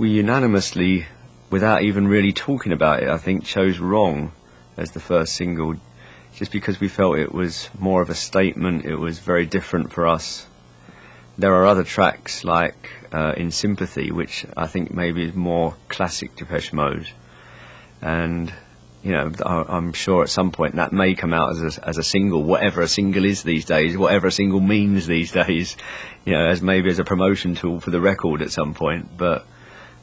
We unanimously, without even really talking about it, I think chose Wrong as the first single, just because we felt it was more of a statement. It was very different for us. There are other tracks like In Sympathy, which I think maybe is more classic Depeche Mode, and you know, I'm sure at some point that may come out as a single, whatever a single is these days, whatever a single means these days, you know, as maybe as a promotion tool for the record at some point. But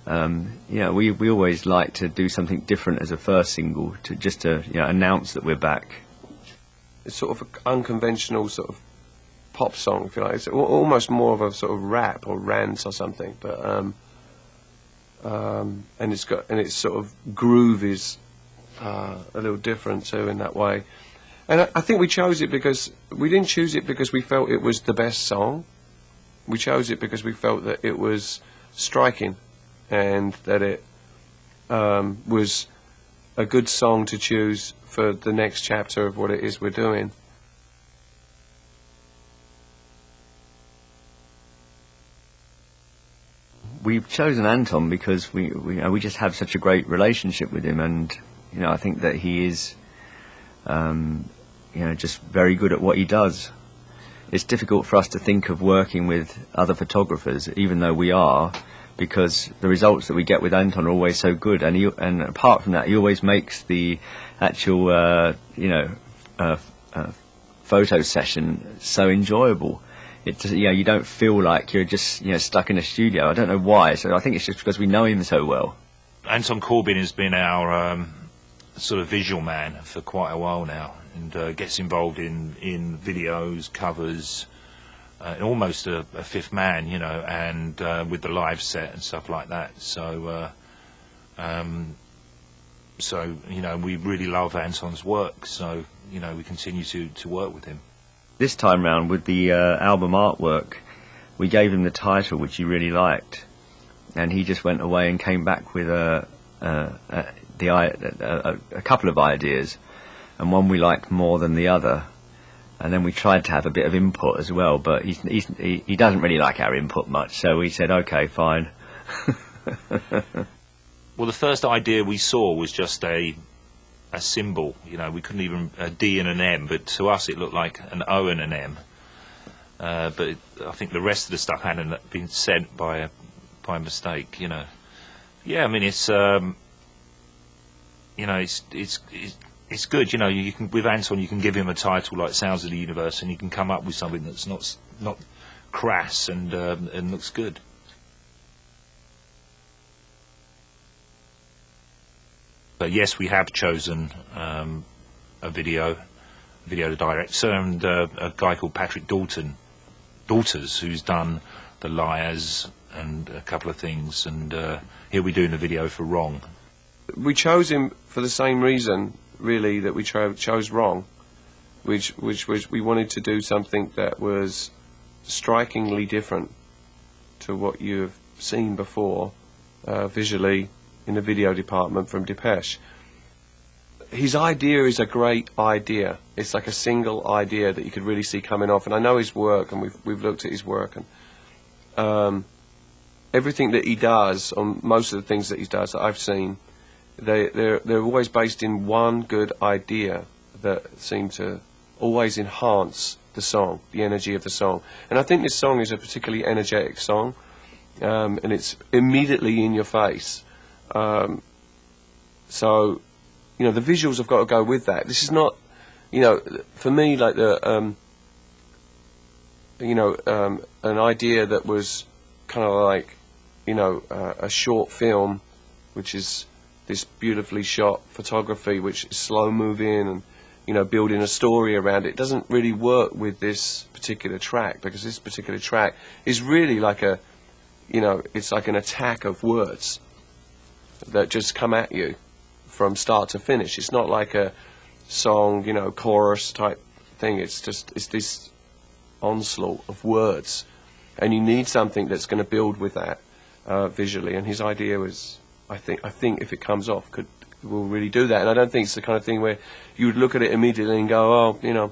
you know, we always like to do something different as a first single, to just to, you know, announce that we're back. It's sort of an unconventional sort of pop song, if you like. It's almost more of a sort of rap or rant or something. But and its sort of groove is a little different too in that way. And I think we chose it because we didn't choose it because we felt it was the best song. We chose it because we felt that it was striking, and that it was a good song to choose for the next chapter of what it is we're doing. We've chosen Anton because we just have such a great relationship with him, and you know, I think that he is you know, just very good at what he does. It's difficult for us to think of working with other photographers, even though we are, because the results that we get with Anton are always so good, and apart from that, he always makes the actual you know, photo session so enjoyable. It just, you know, you don't feel like you're just, you know, stuck in a studio. I don't know why. So I think it's just because we know him so well. Anton Corbijn has been our sort of visual man for quite a while now, and gets involved in videos, covers, almost a fifth man, you know, and with the live set and stuff like that. So so you know, we really love Anton's work. So you know, we continue to work with him. This time round, with the album artwork, we gave him the title, which he really liked, and he just went away and came back with a couple of ideas, and one we liked more than the other. And then we tried to have a bit of input as well, but he doesn't really like our input much, so we said, okay, fine. Well, the first idea we saw was just a symbol, you know. We couldn't even, a D and an M, but to us it looked like an O and an M. But I think the rest of the stuff hadn't been sent by mistake, you know. Yeah, I mean, it's you know, it's good, you know. You can, with Anton, you can give him a title like Sounds of the Universe, and he can come up with something that's not crass and looks good. But yes, we have chosen a video director, and a guy called Patrick Daughters, who's done The Liars and a couple of things, and he'll be doing the video for Wrong. We chose him for the same reason, really, that we chose Wrong, which was we wanted to do something that was strikingly different to what you've seen before visually in the video department from Depeche. His idea is a great idea. It's like a single idea that you could really see coming off. And I know his work, and we've looked at his work, and everything that he does, on most of the things that he does that I've seen, they're always based in one good idea that seem to always enhance the song, the energy of the song. And I think this song is a particularly energetic song, and it's immediately in your face. So, you know, the visuals have got to go with that. This is not, you know, for me, like the, you know, an idea that was kind of like, you know, a short film, which is this beautifully shot photography, which is slow moving and, you know, building a story around it, doesn't really work with this particular track, because this particular track is really like a, you know, it's like an attack of words that just come at you from start to finish. It's not like a song, you know, chorus type thing. It's just, it's this onslaught of words, and you need something that's going to build with that visually. And his idea was, I think if it comes off, will really do that. And I don't think it's the kind of thing where you would look at it immediately and go, oh, you know,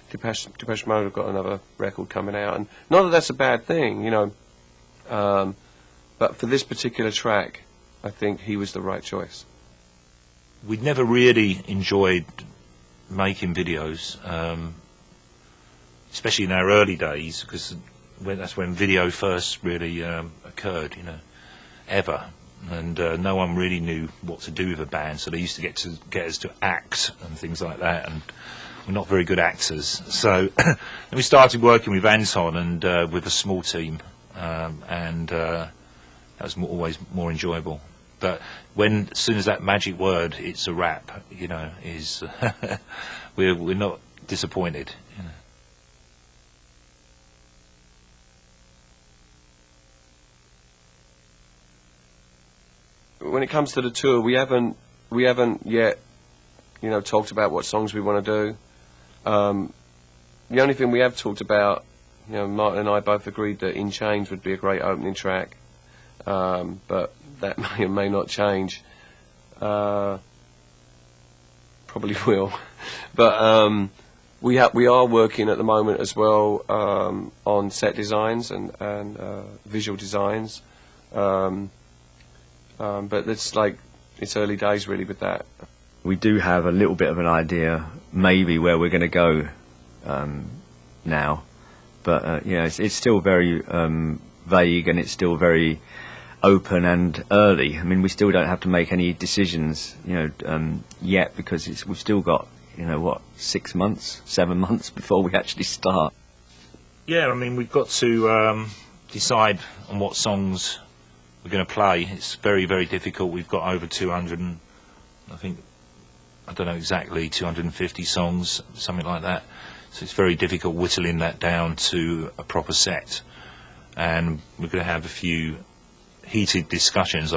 Depeche Mode have got another record coming out, and not that that's a bad thing, you know. But for this particular track, I think he was the right choice. We'd never really enjoyed making videos, especially in our early days, because that's when video first really occurred, you know, ever. And no one really knew what to do with a band, so they used to get us to act and things like that, and we're not very good actors. So then we started working with Anton and with a small team, and that was always more enjoyable. But as soon as that magic word, it's a rap, you know, is we're not disappointed, you know. When it comes to the tour, we haven't yet, you know, talked about what songs we want to do. The only thing we have talked about, you know, Martin and I both agreed that In Chains would be a great opening track, but that may or may not change. Probably will. But we are working at the moment as well on set designs and visual designs. But it's early days really with that. We do have a little bit of an idea, maybe, where we're going to go now, but you know, it's still very vague, and it's still very open and early. I mean, we still don't have to make any decisions, you know, yet, because we've still got, you know, what, 6 months, 7 months before we actually start. Yeah, I mean, we've got to decide on what songs we're going to play. It's very, very difficult. We've got over 200, I don't know exactly, 250 songs, something like that. So it's very difficult whittling that down to a proper set. And we're going to have a few heated discussions